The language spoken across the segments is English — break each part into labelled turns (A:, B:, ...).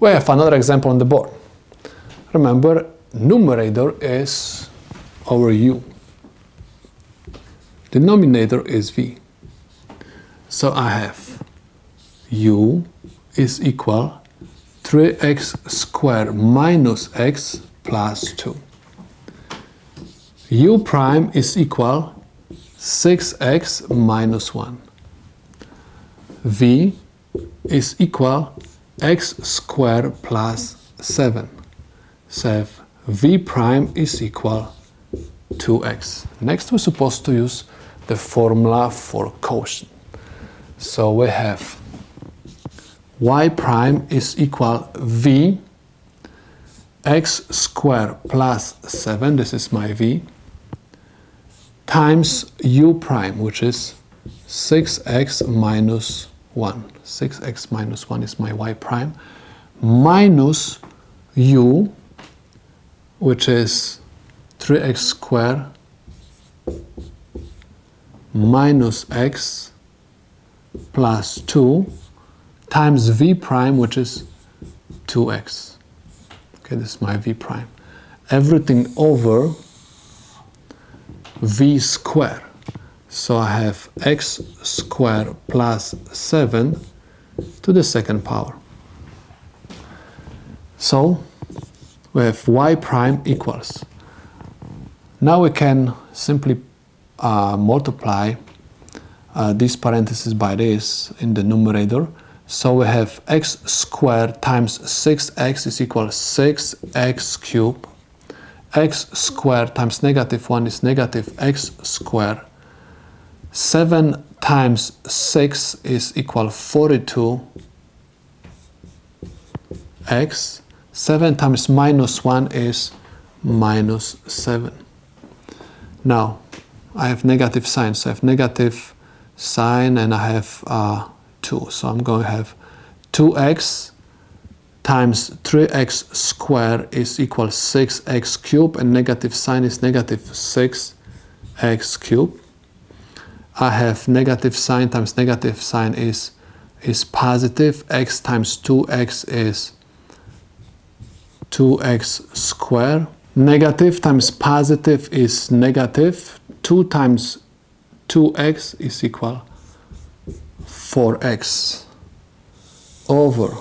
A: We have another example on the board. Remember, numerator is over u. Denominator is v. So I have u is equal 3x squared minus x plus 2. U prime is equal 6x minus 1. V is equal x squared plus 7. So v prime is equal 2x. Next we're supposed to use the formula for quotient. So we have y prime is equal v x squared plus 7, this is my v, times u prime, which is 6x minus 1. 6x minus 1 is my y prime, minus u, which is 3x squared minus x plus 2 times v prime, which is 2x. Okay, this is my v prime. Everything over v squared. So I have x squared plus 7 to the second power. So we have y prime equals. Now we can simply multiply this parenthesis by this in the numerator. So we have x squared times 6x is equal 6x cubed. X squared times negative 1 is negative x squared. 7 times 6 is equal 42x. 7 times minus 1 is minus 7. Now, I have negative signs. So I have negative sign and I have 2. So I'm going to have 2x times 3x squared is equal 6x cubed, and negative sign is negative 6x cubed. I have negative sign times negative sign is positive. X times 2x is 2x squared. Negative times positive is negative. 2 times 2x is equal 4x over.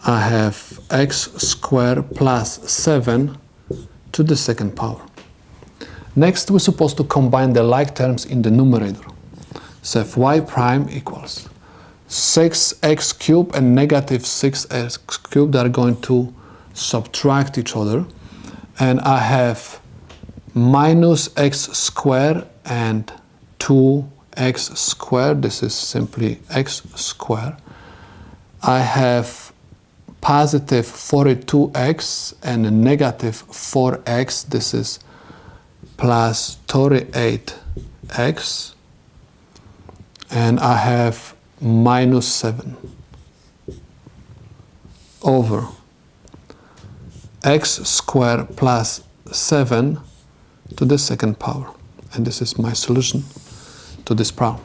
A: I have x squared plus 7 to the second power. Next, we're supposed to combine the like terms in the numerator. So if y prime equals 6x cubed and negative 6x cubed are going to subtract each other. And I have minus x squared and 2x squared. This is simply x squared. I have positive 42x and a negative 4x. This is plus 38x. And I have minus 7 over x squared plus 7 to the second power. And this is my solution to this problem.